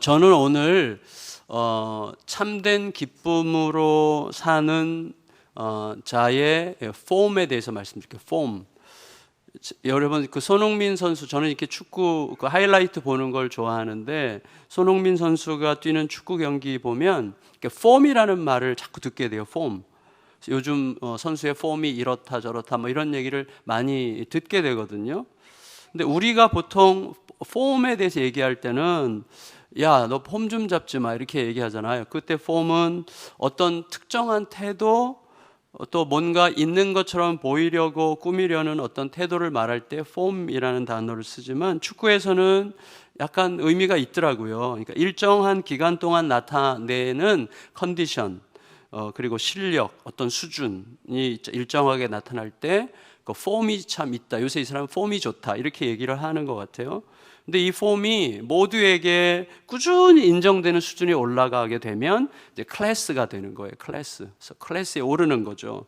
저는 오늘 참된 기쁨으로 사는 자의 폼에 대해서 말씀드릴게요. 폼. 여러분, 그 손흥민 선수, 저는 이렇게 축구 그 하이라이트 보는 걸 좋아하는데, 손흥민 선수가 뛰는 축구 경기 보면 폼이라는 말을 자꾸 듣게 돼요. 폼. 요즘 선수의 폼이 이렇다 저렇다 뭐 이런 얘기를 많이 듣게 되거든요. 근데 우리가 보통 폼에 대해서 얘기할 때는 야, 너 폼 좀 잡지 마 이렇게 얘기하잖아요. 그때 폼은 어떤 특정한 태도, 또 뭔가 있는 것처럼 보이려고 꾸미려는 어떤 태도를 말할 때 폼이라는 단어를 쓰지만, 축구에서는 약간 의미가 있더라고요. 그러니까 일정한 기간 동안 나타내는 컨디션, 그리고 실력, 어떤 수준이 일정하게 나타날 때 그 폼이 참 있다. 요새 이 사람은 폼이 좋다. 이렇게 얘기를 하는 것 같아요. 근데 이 폼이 모두에게 꾸준히 인정되는 수준이 올라가게 되면 이제 클래스가 되는 거예요. 클래스. 그래서 클래스에 오르는 거죠.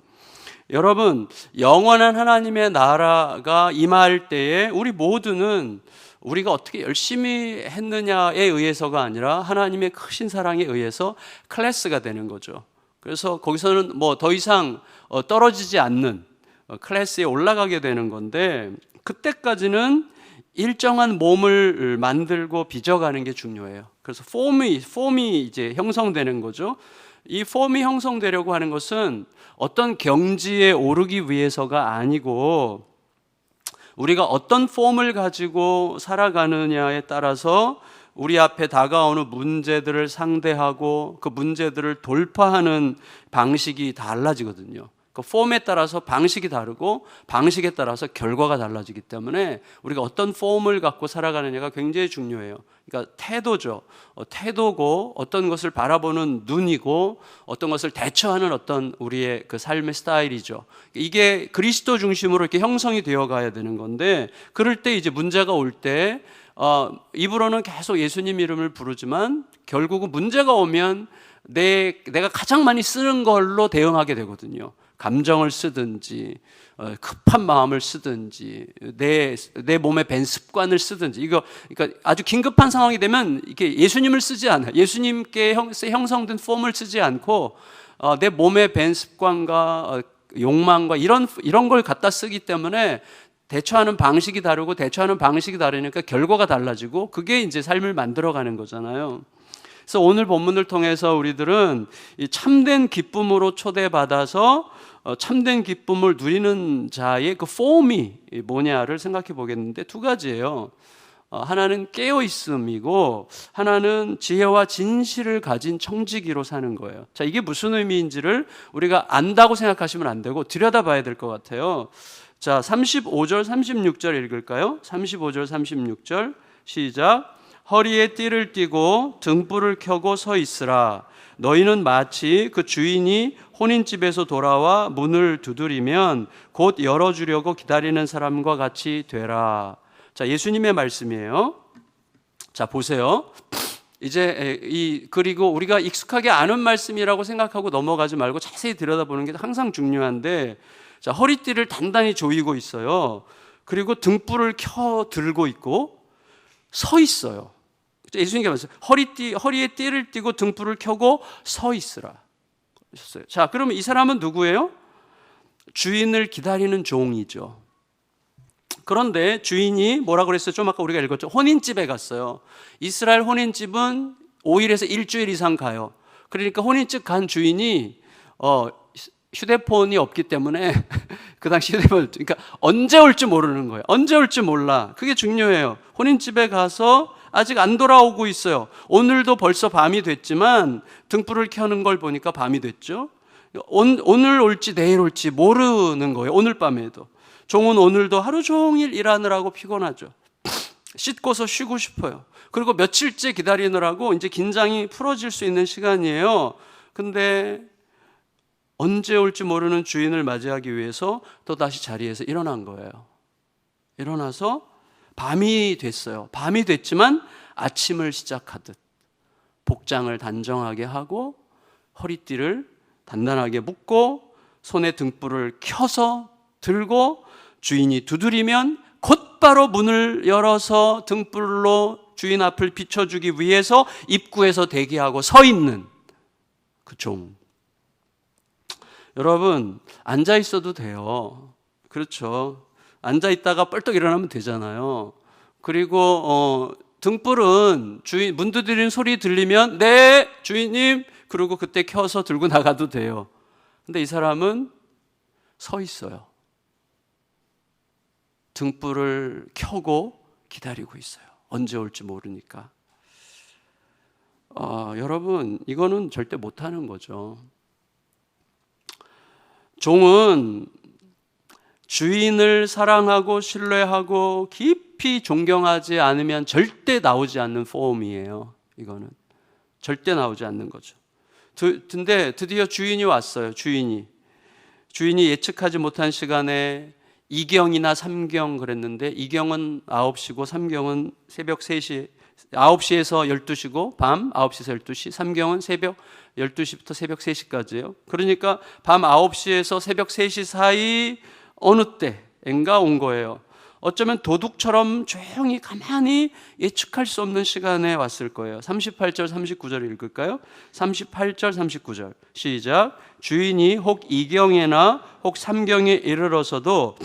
여러분, 영원한 하나님의 나라가 임할 때에 우리 모두는 우리가 어떻게 열심히 했느냐에 의해서가 아니라 하나님의 크신 사랑에 의해서 클래스가 되는 거죠. 그래서 거기서는 뭐 더 이상 떨어지지 않는 클래스에 올라가게 되는 건데, 그때까지는 일정한 몸을 만들고 빚어가는 게 중요해요. 그래서 폼이 이제 형성되는 거죠. 이 폼이 형성되려고 하는 것은 어떤 경지에 오르기 위해서가 아니고, 우리가 어떤 폼을 가지고 살아가느냐에 따라서 우리 앞에 다가오는 문제들을 상대하고 그 문제들을 돌파하는 방식이 달라지거든요. 그 폼에 따라서 방식이 다르고 방식에 따라서 결과가 달라지기 때문에 우리가 어떤 폼을 갖고 살아가느냐가 굉장히 중요해요. 그러니까 태도죠. 태도고 어떤 것을 바라보는 눈이고 어떤 것을 대처하는 어떤 우리의 그 삶의 스타일이죠. 이게 그리스도 중심으로 이렇게 형성이 되어 가야 되는 건데, 그럴 때 이제 문제가 올 때 입으로는 계속 예수님 이름을 부르지만 결국은 문제가 오면 내가 가장 많이 쓰는 걸로 대응하게 되거든요. 감정을 쓰든지 급한 마음을 쓰든지 내 몸에 밴 습관을 쓰든지, 그러니까 아주 긴급한 상황이 되면 이게 예수님을 쓰지 않아요. 예수님께 형성된 폼을 쓰지 않고 내 몸에 밴 습관과 욕망과 이런 걸 갖다 쓰기 때문에 대처하는 방식이 다르고 대처하는 방식이 다르니까 결과가 달라지고, 그게 이제 삶을 만들어가는 거잖아요. 그래서 오늘 본문을 통해서 우리들은 이 참된 기쁨으로 초대받아서 참된 기쁨을 누리는 자의 그 폼이 뭐냐를 생각해 보겠는데, 두 가지예요. 하나는 깨어있음이고 하나는 지혜와 진실을 가진 청지기로 사는 거예요. 자, 이게 무슨 의미인지를 우리가 안다고 생각하시면 안 되고 들여다봐야 될 것 같아요. 자, 35절 36절 읽을까요? 35절 36절 시작. 허리에 띠를 띠고 등불을 켜고 서 있으라. 너희는 마치 그 주인이 혼인집에서 돌아와 문을 두드리면 곧 열어주려고 기다리는 사람과 같이 되라. 자, 예수님의 말씀이에요. 자, 보세요. 이제 그리고 우리가 익숙하게 아는 말씀이라고 생각하고 넘어가지 말고 자세히 들여다보는 게 항상 중요한데, 자, 허리띠를 단단히 조이고 있어요. 그리고 등불을 켜 들고 있고 서 있어요. 예수님께서 말씀하셨어요. 허리에 띠를 띠고 등불을 켜고 서 있으라. 자, 그러면 이 사람은 누구예요? 주인을 기다리는 종이죠. 그런데 주인이 뭐라고 그랬어요? 좀 아까 우리가 읽었죠. 혼인집에 갔어요. 이스라엘 혼인집은 5일에서 일주일 이상 가요. 그러니까 혼인집 간 주인이 휴대폰이 없기 때문에 그 당시 그러니까 언제 올지 모르는 거예요. 언제 올지 몰라. 그게 중요해요. 혼인집에 가서 아직 안 돌아오고 있어요. 오늘도 벌써 밤이 됐지만 등불을 켜는 걸 보니까 밤이 됐죠. 오늘 올지 내일 올지 모르는 거예요. 오늘 밤에도. 종은 오늘도 하루 종일 일하느라고 피곤하죠. 씻고서 쉬고 싶어요. 그리고 며칠째 기다리느라고 이제 긴장이 풀어질 수 있는 시간이에요. 근데 언제 올지 모르는 주인을 맞이하기 위해서 또다시 자리에서 일어난 거예요. 일어나서 밤이 됐어요. 밤이 됐지만 아침을 시작하듯 복장을 단정하게 하고 허리띠를 단단하게 묶고 손에 등불을 켜서 들고 주인이 두드리면 곧바로 문을 열어서 등불로 주인 앞을 비춰주기 위해서 입구에서 대기하고 서 있는 그 종. 여러분, 앉아 있어도 돼요. 그렇죠. 앉아 있다가 뻘떡 일어나면 되잖아요. 그리고 등불은 주인 문 두드리는 소리 들리면 네 주인님, 그리고 그때 켜서 들고 나가도 돼요. 근데 이 사람은 서 있어요. 등불을 켜고 기다리고 있어요. 언제 올지 모르니까. 여러분, 이거는 절대 못하는 거죠. 종은 주인을 사랑하고 신뢰하고 깊이 존경하지 않으면 절대 나오지 않는 폼이에요. 이거는 절대 나오지 않는 거죠. 근데 드디어 주인이 왔어요. 주인이 예측하지 못한 시간에 2경이나 3경 그랬는데 2경은 9시고 3경은 새벽 3시, 9시에서 12시고 밤 9시에서 12시, 3경은 새벽 12시부터 새벽 3시까지예요. 그러니까 밤 9시에서 새벽 3시 사이 어느 때인가 온 거예요. 어쩌면 도둑처럼 조용히 가만히 예측할 수 없는 시간에 왔을 거예요. 38절 39절 읽을까요? 38절 39절 시작. 주인이 혹 2경에나 혹 3경에 이르러서도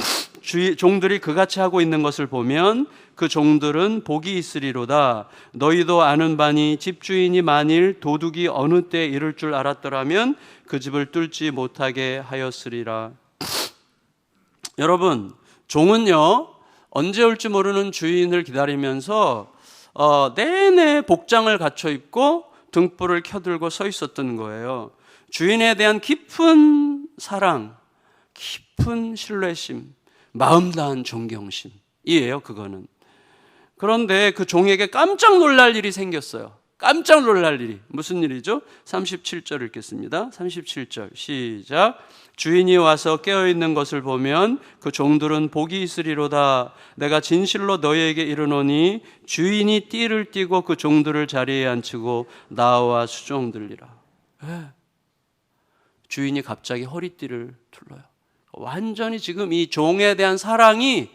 종들이 그같이 하고 있는 것을 보면 그 종들은 복이 있으리로다. 너희도 아는 바니 집주인이 만일 도둑이 어느 때 이를 줄 알았더라면 그 집을 뚫지 못하게 하였으리라. 여러분, 종은요 언제 올지 모르는 주인을 기다리면서 내내 복장을 갖춰 입고 등불을 켜들고 서 있었던 거예요. 주인에 대한 깊은 사랑, 깊은 신뢰심, 마음 다한 존경심이에요. 그거는. 그런데 그 종에게 깜짝 놀랄 일이 생겼어요. 깜짝 놀랄 일이. 무슨 일이죠? 37절 읽겠습니다. 37절 시작. 주인이 와서 깨어있는 것을 보면 그 종들은 복이 있으리로다. 내가 진실로 너희에게 이르노니 주인이 띠를 띠고 그 종들을 자리에 앉히고 나와 수종들리라. 주인이 갑자기 허리띠를 둘러요. 완전히 지금 이 종에 대한 사랑이,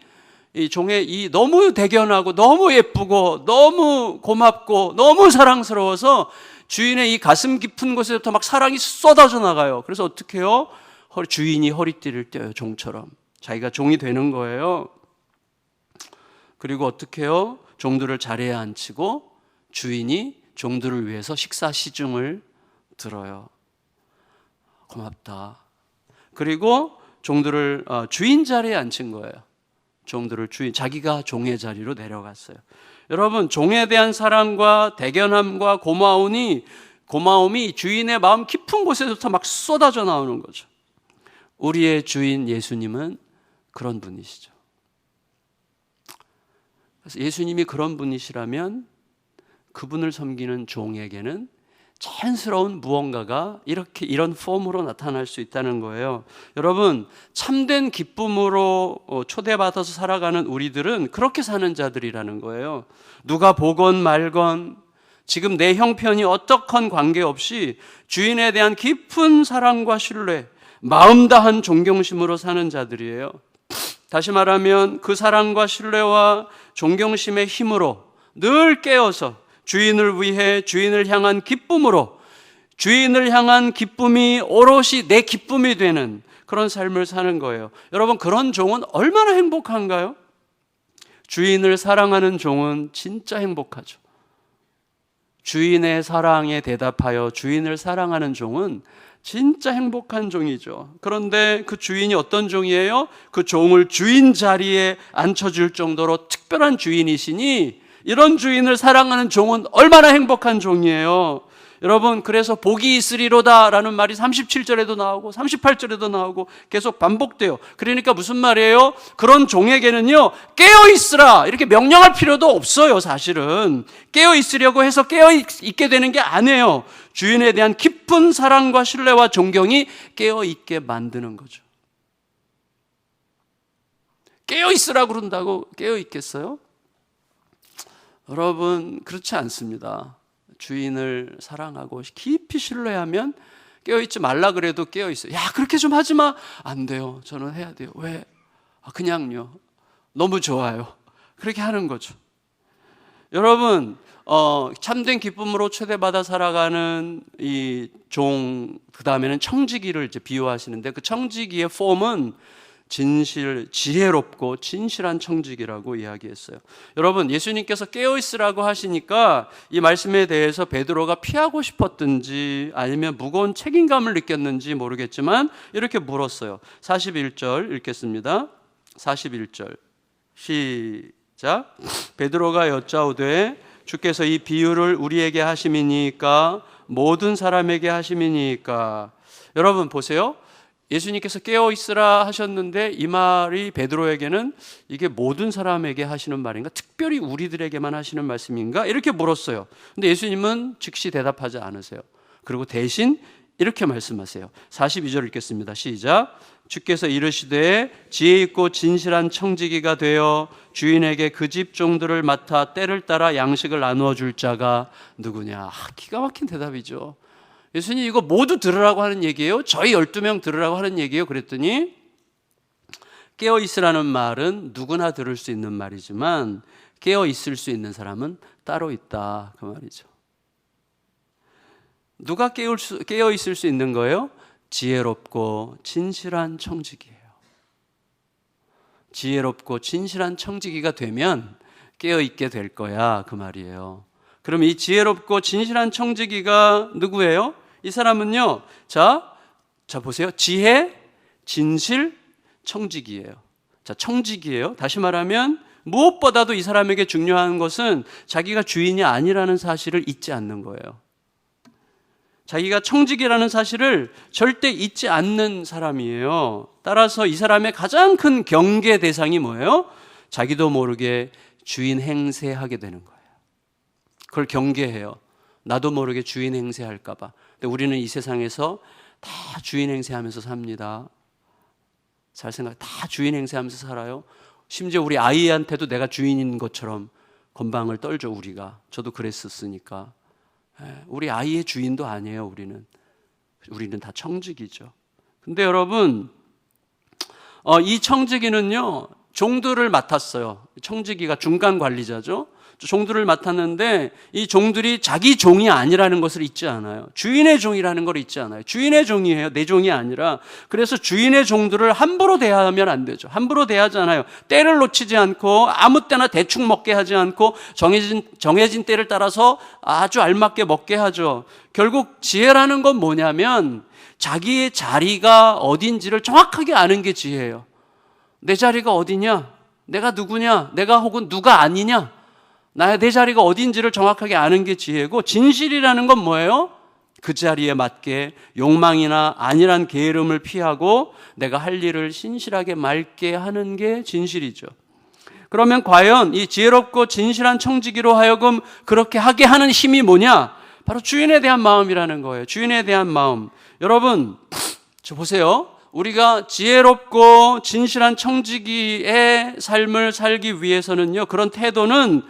이 종의 너무 대견하고 너무 예쁘고 너무 고맙고 너무 사랑스러워서 주인의 이 가슴 깊은 곳에부터 막 사랑이 쏟아져 나가요. 그래서 어떻게 해요? 주인이 허리띠를 떼요. 종처럼. 자기가 종이 되는 거예요. 그리고 어떻게 해요? 종들을 자리에 앉히고 주인이 종들을 위해서 식사 시중을 들어요. 고맙다. 그리고 종들을 주인 자리에 앉힌 거예요. 종들을 자기가 종의 자리로 내려갔어요. 여러분, 종에 대한 사랑과 대견함과 고마움이 주인의 마음 깊은 곳에서부터 막 쏟아져 나오는 거죠. 우리의 주인 예수님은 그런 분이시죠. 그래서 예수님이 그런 분이시라면 그분을 섬기는 종에게는 자연스러운 무언가가 이런 폼으로 나타날 수 있다는 거예요. 여러분, 참된 기쁨으로 초대받아서 살아가는 우리들은 그렇게 사는 자들이라는 거예요. 누가 보건 말건 지금 내 형편이 어떡한 관계없이 주인에 대한 깊은 사랑과 신뢰, 마음 다한 존경심으로 사는 자들이에요. 다시 말하면 그 사랑과 신뢰와 존경심의 힘으로 늘 깨어서 주인을 위해 주인을 향한 기쁨으로, 주인을 향한 기쁨이 오롯이 내 기쁨이 되는 그런 삶을 사는 거예요. 여러분, 그런 종은 얼마나 행복한가요? 주인을 사랑하는 종은 진짜 행복하죠. 주인의 사랑에 대답하여 주인을 사랑하는 종은 진짜 행복한 종이죠. 그런데 그 주인이 어떤 종이에요? 그 종을 주인 자리에 앉혀줄 정도로 특별한 주인이시니 이런 주인을 사랑하는 종은 얼마나 행복한 종이에요. 여러분, 그래서 복이 있으리로다 라는 말이 37절에도 나오고 38절에도 나오고 계속 반복돼요. 그러니까 무슨 말이에요? 그런 종에게는요, 깨어있으라 이렇게 명령할 필요도 없어요. 사실은 깨어있으려고 해서 깨어있게 되는 게 아니에요. 주인에 대한 깊은 사랑과 신뢰와 존경이 깨어있게 만드는 거죠. 깨어있으라 그런다고 깨어있겠어요? 여러분, 그렇지 않습니다. 주인을 사랑하고 깊이 신뢰하면 깨어있지 말라 그래도 깨어있어요. 야, 그렇게 좀 하지 마. 안 돼요. 저는 해야 돼요. 왜? 그냥요. 너무 좋아요. 그렇게 하는 거죠. 여러분, 참된 기쁨으로 초대받아 살아가는 이 종, 그 다음에는 청지기를 이제 비유하시는데, 그 청지기의 폼은 진실, 지혜롭고 진실한 청지기라고 이야기했어요. 여러분, 예수님께서 깨어있으라고 하시니까 이 말씀에 대해서 베드로가 피하고 싶었든지 아니면 무거운 책임감을 느꼈는지 모르겠지만 이렇게 물었어요. 41절 읽겠습니다. 41절 시작. 베드로가 여짜오되 주께서 이 비유를 우리에게 하심이니까 모든 사람에게 하심이니까. 여러분 보세요. 예수님께서 깨어있으라 하셨는데 이 말이 베드로에게는 이게 모든 사람에게 하시는 말인가? 특별히 우리들에게만 하시는 말씀인가? 이렇게 물었어요. 근데 예수님은 즉시 대답하지 않으세요. 그리고 대신 이렇게 말씀하세요. 42절 읽겠습니다. 시작. 주께서 이르시되 지혜 있고 진실한 청지기가 되어 주인에게 그 집 종들을 맡아 때를 따라 양식을 나누어 줄 자가 누구냐? 기가 막힌 대답이죠. 예수님 이거 모두 들으라고 하는 얘기예요? 저희 12명 들으라고 하는 얘기예요? 그랬더니 깨어있으라는 말은 누구나 들을 수 있는 말이지만 깨어있을 수 있는 사람은 따로 있다, 그 말이죠. 누가 깨어있을 수 있는 거예요? 지혜롭고 진실한 청지기예요. 지혜롭고 진실한 청지기가 되면 깨어있게 될 거야, 그 말이에요. 그럼 이 지혜롭고 진실한 청지기가 누구예요? 이 사람은요, 자 보세요. 지혜, 진실, 청지기예요. 자, 청지기예요. 다시 말하면 무엇보다도 이 사람에게 중요한 것은 자기가 주인이 아니라는 사실을 잊지 않는 거예요. 자기가 청지기라는 사실을 절대 잊지 않는 사람이에요. 따라서 이 사람의 가장 큰 경계 대상이 뭐예요? 자기도 모르게 주인 행세하게 되는 거예요. 그걸 경계해요. 나도 모르게 주인 행세할까 봐. 근데 우리는 이 세상에서 다 주인 행세하면서 삽니다. 잘 생각해. 다 주인 행세하면서 살아요. 심지어 우리 아이한테도 내가 주인인 것처럼 건방을 떨죠, 우리가. 저도 그랬었으니까. 우리 아이의 주인도 아니에요, 우리는 다 청지기죠. 근데 여러분, 이 청지기는요, 종들을 맡았어요. 청지기가 중간 관리자죠. 종들을 맡았는데 이 종들이 자기 종이 아니라는 것을 잊지 않아요. 주인의 종이라는 걸 잊지 않아요. 주인의 종이에요. 내 종이 아니라. 그래서 주인의 종들을 함부로 대하면 안 되죠. 함부로 대하잖아요. 때를 놓치지 않고 아무 때나 대충 먹게 하지 않고 정해진 때를 따라서 아주 알맞게 먹게 하죠. 결국 지혜라는 건 뭐냐면 자기의 자리가 어딘지를 정확하게 아는 게 지혜예요. 내 자리가 어디냐? 내가 누구냐? 내가 혹은 누가 아니냐? 내 자리가 어딘지를 정확하게 아는 게 지혜고, 진실이라는 건 뭐예요? 그 자리에 맞게 욕망이나 안일한 게으름을 피하고 내가 할 일을 신실하게 맑게 하는 게 진실이죠. 그러면 과연 이 지혜롭고 진실한 청지기로 하여금 그렇게 하게 하는 힘이 뭐냐? 바로 주인에 대한 마음이라는 거예요. 주인에 대한 마음. 여러분, 저 보세요. 우리가 지혜롭고 진실한 청지기의 삶을 살기 위해서는요, 그런 태도는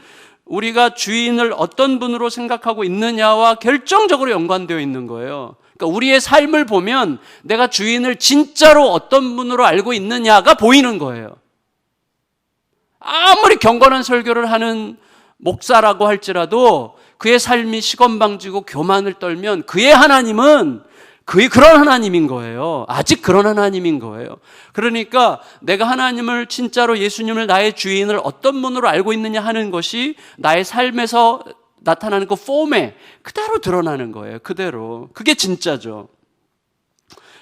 우리가 주인을 어떤 분으로 생각하고 있느냐와 결정적으로 연관되어 있는 거예요. 그러니까 우리의 삶을 보면 내가 주인을 진짜로 어떤 분으로 알고 있느냐가 보이는 거예요. 아무리 경건한 설교를 하는 목사라고 할지라도 그의 삶이 시건방지고 교만을 떨면 그의 하나님은 그런 하나님인 거예요. 아직 그런 하나님인 거예요. 그러니까 내가 하나님을 진짜로 예수님을 나의 주인을 어떤 분으로 알고 있느냐 하는 것이 나의 삶에서 나타나는 그 폼에 그대로 드러나는 거예요. 그대로. 그게 진짜죠.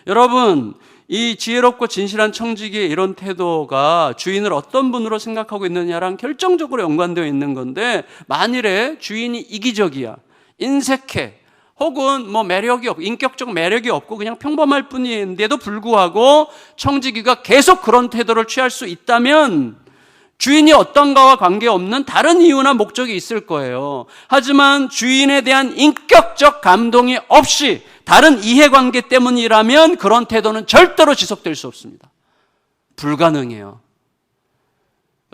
여러분, 이 지혜롭고 진실한 청지기의 이런 태도가 주인을 어떤 분으로 생각하고 있느냐랑 결정적으로 연관되어 있는 건데, 만일에 주인이 이기적이야, 인색해, 혹은 매력이 없고 인격적 매력이 없고 그냥 평범할 뿐인데도 불구하고 청지기가 계속 그런 태도를 취할 수 있다면 주인이 어떤가와 관계없는 다른 이유나 목적이 있을 거예요. 하지만 주인에 대한 인격적 감동이 없이 다른 이해관계 때문이라면 그런 태도는 절대로 지속될 수 없습니다. 불가능해요.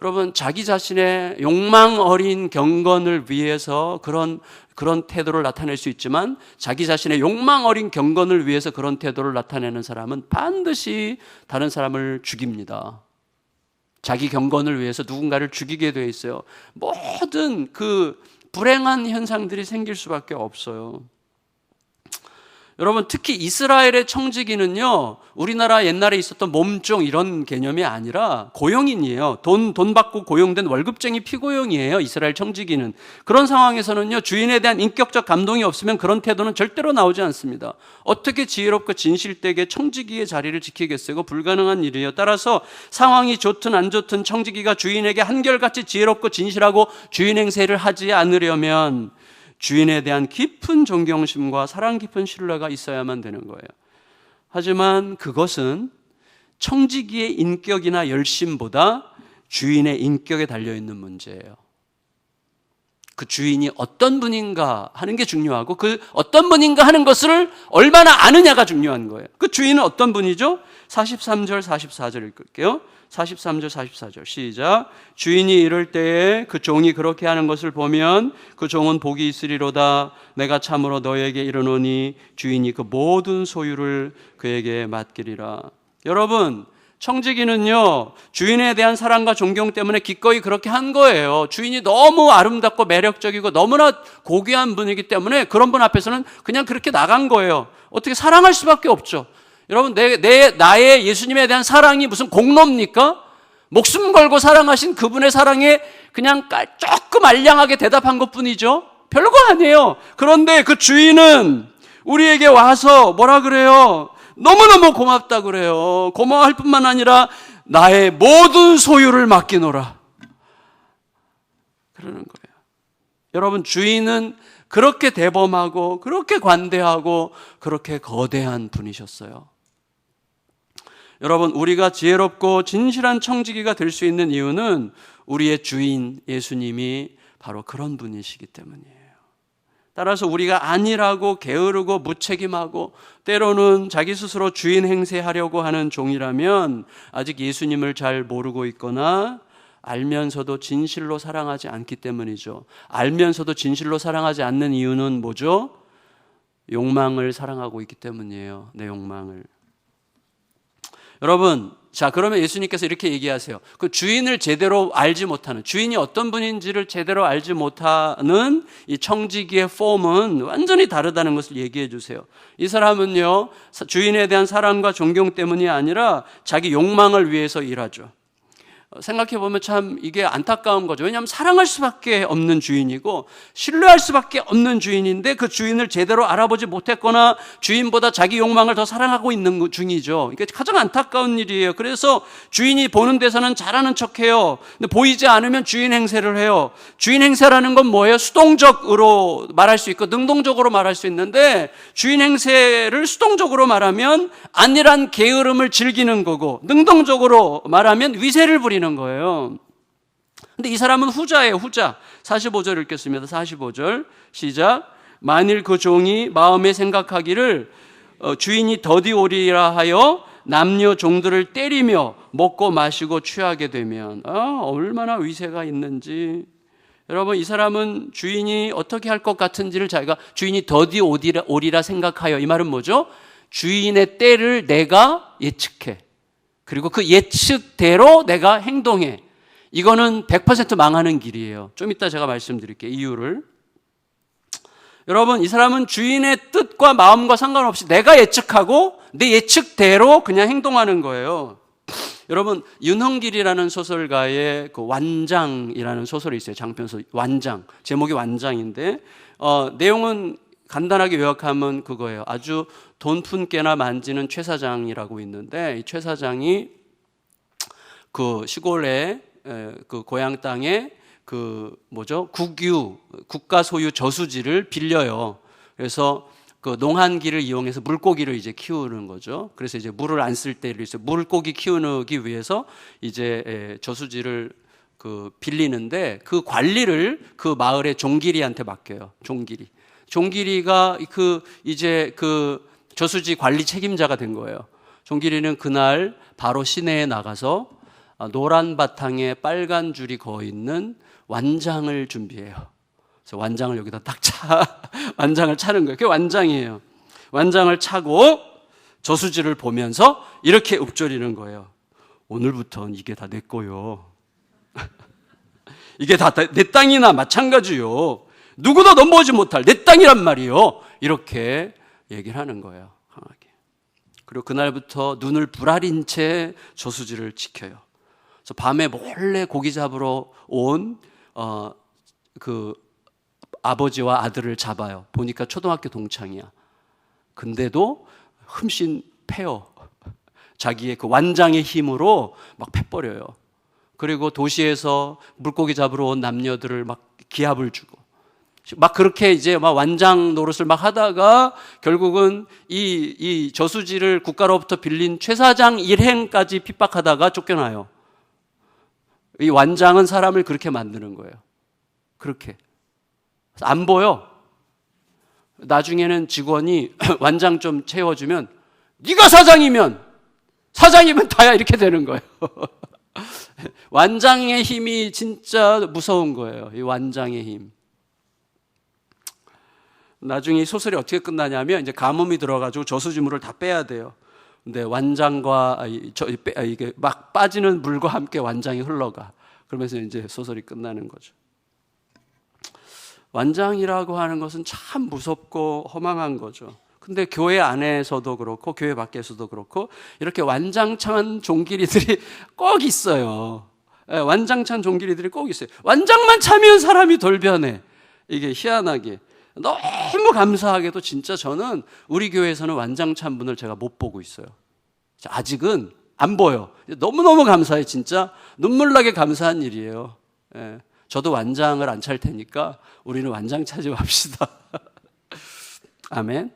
여러분, 자기 자신의 욕망 어린 경건을 위해서 그런 태도를 나타낼 수 있지만 자기 자신의 욕망 어린 경건을 위해서 그런 태도를 나타내는 사람은 반드시 다른 사람을 죽입니다. 자기 경건을 위해서 누군가를 죽이게 돼 있어요. 모든 그 불행한 현상들이 생길 수밖에 없어요. 여러분, 특히 이스라엘의 청지기는요, 우리나라 옛날에 있었던 몸종 이런 개념이 아니라 고용인이에요. 돈 받고 고용된 월급쟁이 피고용이에요, 이스라엘 청지기는. 그런 상황에서는요, 주인에 대한 인격적 감동이 없으면 그런 태도는 절대로 나오지 않습니다. 어떻게 지혜롭고 진실되게 청지기의 자리를 지키겠어요? 불가능한 일이에요. 따라서 상황이 좋든 안 좋든 청지기가 주인에게 한결같이 지혜롭고 진실하고 주인 행세를 하지 않으려면 주인에 대한 깊은 존경심과 사랑 깊은 신뢰가 있어야만 되는 거예요. 하지만 그것은 청지기의 인격이나 열심보다 주인의 인격에 달려있는 문제예요. 그 주인이 어떤 분인가 하는 게 중요하고 그 어떤 분인가 하는 것을 얼마나 아느냐가 중요한 거예요. 그 주인은 어떤 분이죠? 43절 44절 읽을게요. 43절 44절 시작. 주인이 이럴 때에 그 종이 그렇게 하는 것을 보면 그 종은 복이 있으리로다. 내가 참으로 너에게 이르노니 주인이 그 모든 소유를 그에게 맡기리라. 여러분, 청지기는요, 주인에 대한 사랑과 존경 때문에 기꺼이 그렇게 한 거예요. 주인이 너무 아름답고 매력적이고 너무나 고귀한 분이기 때문에 그런 분 앞에서는 그냥 그렇게 나간 거예요. 어떻게 사랑할 수밖에 없죠. 여러분, 나의 예수님에 대한 사랑이 무슨 공로입니까? 목숨 걸고 사랑하신 그분의 사랑에 그냥 조금 알량하게 대답한 것 뿐이죠. 별거 아니에요. 그런데 그 주인은 우리에게 와서 뭐라 그래요? 너무너무 고맙다 그래요. 고마워할 뿐만 아니라 나의 모든 소유를 맡기노라 그러는 거예요. 여러분, 주인은 그렇게 대범하고 그렇게 관대하고 그렇게 거대한 분이셨어요. 여러분, 우리가 지혜롭고 진실한 청지기가 될 수 있는 이유는 우리의 주인 예수님이 바로 그런 분이시기 때문이에요. 따라서 우리가 안일하고 게으르고 무책임하고 때로는 자기 스스로 주인 행세하려고 하는 종이라면 아직 예수님을 잘 모르고 있거나 알면서도 진실로 사랑하지 않기 때문이죠. 알면서도 진실로 사랑하지 않는 이유는 뭐죠? 욕망을 사랑하고 있기 때문이에요. 내 욕망을. 여러분, 자, 그러면 예수님께서 이렇게 얘기하세요. 그 주인을 제대로 알지 못하는, 주인이 어떤 분인지를 제대로 알지 못하는 이 청지기의 폼은 완전히 다르다는 것을 얘기해 주세요. 이 사람은요, 주인에 대한 사랑과 존경 때문이 아니라 자기 욕망을 위해서 일하죠. 생각해 보면 참 이게 안타까운 거죠. 왜냐하면 사랑할 수밖에 없는 주인이고 신뢰할 수밖에 없는 주인인데 그 주인을 제대로 알아보지 못했거나 주인보다 자기 욕망을 더 사랑하고 있는 중이죠. 이게 가장 안타까운 일이에요. 그래서 주인이 보는 데서는 잘하는 척해요. 근데 보이지 않으면 주인 행세를 해요. 주인 행세라는 건 뭐예요? 수동적으로 말할 수 있고 능동적으로 말할 수 있는데 주인 행세를 수동적으로 말하면 안일한 게으름을 즐기는 거고 능동적으로 말하면 위세를 부리는 거예요. 근데 이 사람은 후자예요. 후자. 45절 읽겠습니다. 45절 시작. 만일 그 종이 마음에 생각하기를 주인이 더디오리라 하여 남녀 종들을 때리며 먹고 마시고 취하게 되면 얼마나 위세가 있는지. 여러분, 이 사람은 주인이 어떻게 할 것 같은지를 자기가 주인이 더디오리라 생각하여, 이 말은 뭐죠? 주인의 때를 내가 예측해. 그리고 그 예측대로 내가 행동해. 이거는 100% 망하는 길이에요. 좀 이따 제가 말씀드릴게요. 이유를. 여러분, 이 사람은 주인의 뜻과 마음과 상관없이 내가 예측하고 내 예측대로 그냥 행동하는 거예요. 여러분, 윤흥길이라는 소설가의 그 완장이라는 소설이 있어요. 장편소설 완장. 제목이 완장인데 내용은 간단하게 요약하면 그거예요. 아주 돈푼깨나 만지는 최 사장이라고 있는데 이 최 사장이 그 시골에 그 고향 땅에 그 뭐죠? 국유, 국가 소유 저수지를 빌려요. 그래서 그 농한기를 이용해서 물고기를 이제 키우는 거죠. 그래서 이제 물을 안 쓸 때 물고기 키우기 위해서 이제 저수지를 그 빌리는데 그 관리를 그 마을의 종길이한테 맡겨요. 종길이가 이제 그 저수지 관리 책임자가 된 거예요. 종길이는 그날 바로 시내에 나가서 노란 바탕에 빨간 줄이 그어 있는 완장을 준비해요. 그래서 완장을 여기다 딱 완장을 차는 거예요. 그게 완장이에요. 완장을 차고 저수지를 보면서 이렇게 읊조리는 거예요. 오늘부터는 이게 다 내 거요. 이게 다 내 땅이나 마찬가지요. 누구도 넘보지 못할 내 땅이란 말이요. 이렇게 얘기를 하는 거예요. 강하게. 그리고 그날부터 눈을 부라린 채 저수지를 지켜요. 그래서 밤에 몰래 고기 잡으러 온 그 아버지와 아들을 잡아요. 보니까 초등학교 동창이야. 근데도 흠씬 패요. 자기의 그 완장의 힘으로 막 패버려요. 그리고 도시에서 물고기 잡으러 온 남녀들을 막 기합을 주고 막 그렇게 이제 막 완장 노릇을 막 하다가 결국은 이 저수지를 국가로부터 빌린 최 사장 일행까지 핍박하다가 쫓겨나요. 이 완장은 사람을 그렇게 만드는 거예요. 그렇게. 안 보여. 나중에는 직원이 완장 좀 채워주면 네가 사장이면 다야 이렇게 되는 거예요. 완장의 힘이 진짜 무서운 거예요. 이 완장의 힘. 나중에 이 소설이 어떻게 끝나냐면 이제 가뭄이 들어가지고 저수지물을 다 빼야 돼요. 근데 완장과 이게 막 빠지는 물과 함께 완장이 흘러가. 그러면서 이제 소설이 끝나는 거죠. 완장이라고 하는 것은 참 무섭고 허망한 거죠. 근데 교회 안에서도 그렇고 교회 밖에서도 그렇고 이렇게 완장찬 종기리들이 꼭 있어요. 완장찬 종기리들이 꼭 있어요. 완장만 차면 사람이 돌변해. 이게 희한하게. 너무 감사하게도 진짜 저는 우리 교회에서는 완장찬 분을 제가 못 보고 있어요. 아직은 안 보여. 너무너무 감사해. 진짜 눈물 나게 감사한 일이에요. 저도 완장을 안 찰 테니까 우리는 완장 차지 맙시다. 아멘.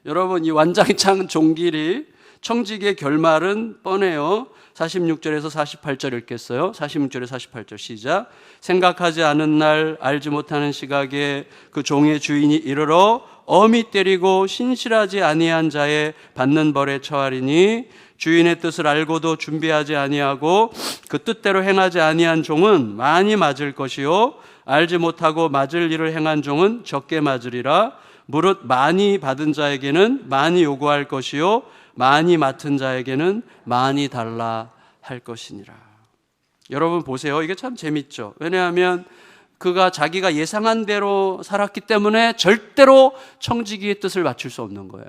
여러분, 이 완장찬 종길이 청직의 결말은 뻔해요. 46절에서 48절 읽겠어요. 46절에 48절 시작. 생각하지 않은 날 알지 못하는 시각에 그 종의 주인이 이르러 엄히 때리고 신실하지 아니한 자의 받는 벌에 처하리니 주인의 뜻을 알고도 준비하지 아니하고 그 뜻대로 행하지 아니한 종은 많이 맞을 것이요 알지 못하고 맞을 일을 행한 종은 적게 맞으리라. 무릇 많이 받은 자에게는 많이 요구할 것이요 많이 맡은 자에게는 많이 달라 할 것이니라. 여러분 보세요. 이게 참 재밌죠. 왜냐하면 그가 자기가 예상한 대로 살았기 때문에 절대로 청지기의 뜻을 맞출 수 없는 거예요.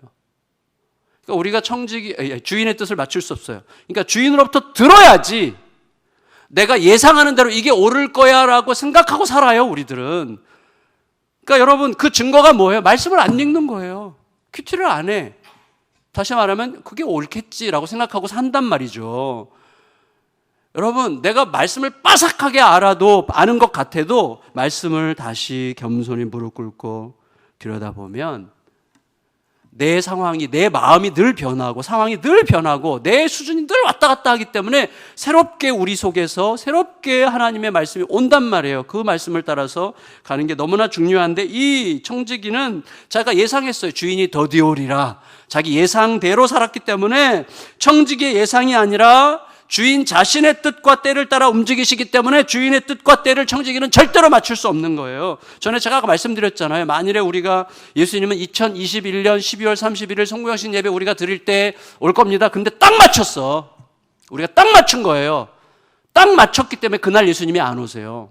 그러니까 우리가 주인의 뜻을 맞출 수 없어요. 그러니까 주인으로부터 들어야지 내가 예상하는 대로 이게 옳을 거야 라고 생각하고 살아요, 우리들은. 그러니까 여러분 그 증거가 뭐예요? 말씀을 안 읽는 거예요. 큐티를 안 해. 다시 말하면 그게 옳겠지라고 생각하고 산단 말이죠. 여러분 내가 말씀을 빠삭하게 아는 것 같아도 말씀을 다시 겸손히 무릎 꿇고 들여다보면 내 상황이, 내 마음이 늘 변하고 상황이 늘 변하고 내 수준이 늘 왔다 갔다 하기 때문에 새롭게 우리 속에서 새롭게 하나님의 말씀이 온단 말이에요. 그 말씀을 따라서 가는 게 너무나 중요한데 이 청지기는 자기가 예상했어요. 주인이 더디오리라. 자기 예상대로 살았기 때문에 청지기의 예상이 아니라 주인 자신의 뜻과 때를 따라 움직이시기 때문에 주인의 뜻과 때를 청지기는 절대로 맞출 수 없는 거예요. 전에 제가 아까 말씀드렸잖아요. 만일에 우리가 예수님은 2021년 12월 31일 성부양신 예배 우리가 드릴 때 올 겁니다. 근데 딱 맞췄어. 우리가 딱 맞춘 거예요. 딱 맞췄기 때문에 그날 예수님이 안 오세요.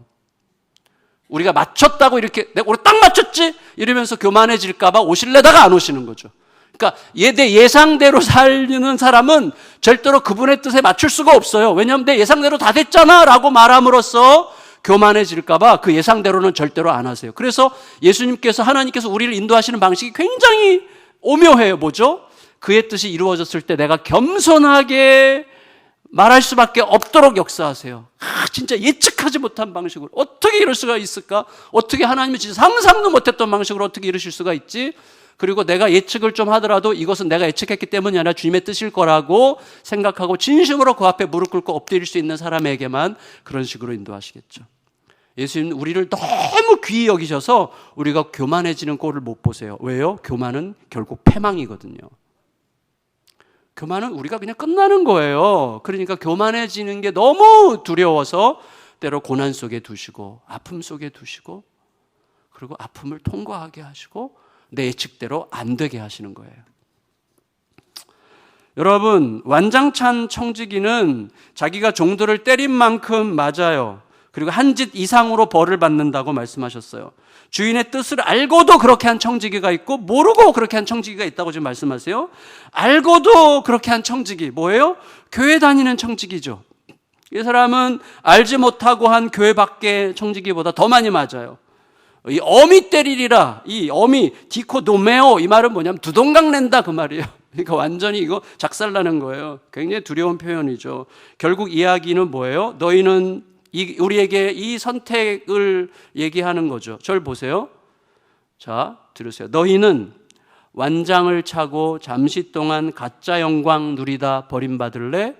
우리가 맞췄다고 이렇게 우리 딱 맞췄지? 이러면서 교만해질까 봐 오실래다가 안 오시는 거죠. 그러니까 내 예상대로 살리는 사람은 절대로 그분의 뜻에 맞출 수가 없어요. 왜냐하면 내 예상대로 다 됐잖아 라고 말함으로써 교만해질까 봐 그 예상대로는 절대로 안 하세요. 그래서 하나님께서 우리를 인도하시는 방식이 굉장히 오묘해요. 뭐죠? 그의 뜻이 이루어졌을 때 내가 겸손하게 말할 수밖에 없도록 역사하세요. 진짜 예측하지 못한 방식으로 어떻게 이럴 수가 있을까? 어떻게 하나님이 진짜 상상도 못했던 방식으로 어떻게 이루실 수가 있지? 그리고 내가 예측을 좀 하더라도 이것은 내가 예측했기 때문이 아니라 주님의 뜻일 거라고 생각하고 진심으로 그 앞에 무릎 꿇고 엎드릴 수 있는 사람에게만 그런 식으로 인도하시겠죠. 예수님은 우리를 너무 귀히 여기셔서 우리가 교만해지는 꼴을 못 보세요. 왜요? 교만은 결국 패망이거든요. 교만은 우리가 그냥 끝나는 거예요. 그러니까 교만해지는 게 너무 두려워서 때로 고난 속에 두시고 아픔 속에 두시고 그리고 아픔을 통과하게 하시고 내 예측대로 안 되게 하시는 거예요. 여러분, 완장찬 청지기는 자기가 종들을 때린 만큼 맞아요. 그리고 한 짓 이상으로 벌을 받는다고 말씀하셨어요. 주인의 뜻을 알고도 그렇게 한 청지기가 있고 모르고 그렇게 한 청지기가 있다고 지금 말씀하세요. 알고도 그렇게 한 청지기 뭐예요? 교회 다니는 청지기죠. 이 사람은 알지 못하고 한 교회 밖의 청지기보다 더 많이 맞아요. 이 어미 때리리라, 이 어미 디코도메오, 이 말은 뭐냐면 두동강 낸다 그 말이에요. 그러니까 완전히 이거 작살나는 거예요. 굉장히 두려운 표현이죠. 결국 이야기는 뭐예요? 너희는 우리에게 이 선택을 얘기하는 거죠. 저를 보세요. 자, 들으세요. 너희는 완장을 차고 잠시 동안 가짜 영광 누리다 버림받을래?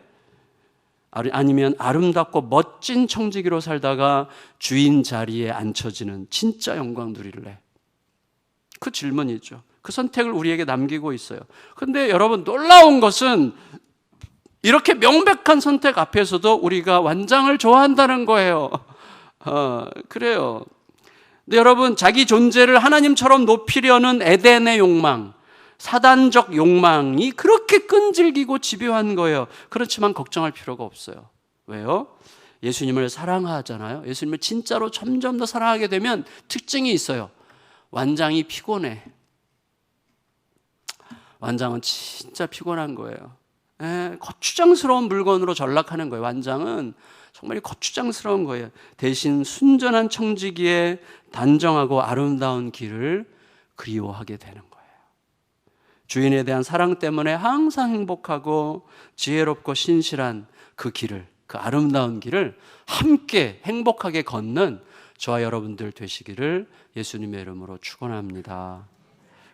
아니면 아름답고 멋진 청지기로 살다가 주인 자리에 앉혀지는 진짜 영광 누릴래? 그 질문이죠. 그 선택을 우리에게 남기고 있어요. 근데 여러분, 놀라운 것은 이렇게 명백한 선택 앞에서도 우리가 완장을 좋아한다는 거예요. 그래요. 근데 여러분, 자기 존재를 하나님처럼 높이려는 에덴의 욕망, 사단적 욕망이 그렇게 끈질기고 집요한 거예요. 그렇지만 걱정할 필요가 없어요. 왜요? 예수님을 사랑하잖아요. 예수님을 진짜로 점점 더 사랑하게 되면 특징이 있어요. 완장이 피곤해. 완장은 진짜 피곤한 거예요. 거추장스러운 물건으로 전락하는 거예요. 완장은 정말 거추장스러운 거예요. 대신 순전한 청지기의 단정하고 아름다운 길을 그리워하게 되는 거예요. 주인에 대한 사랑 때문에 항상 행복하고 지혜롭고 신실한 그 길을, 그 아름다운 길을 함께 행복하게 걷는 저와 여러분들 되시기를 예수님의 이름으로 축원합니다.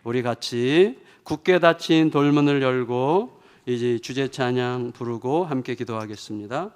우리 같이 굳게 닫힌 돌문을 열고 이제 주제 찬양 부르고 함께 기도하겠습니다.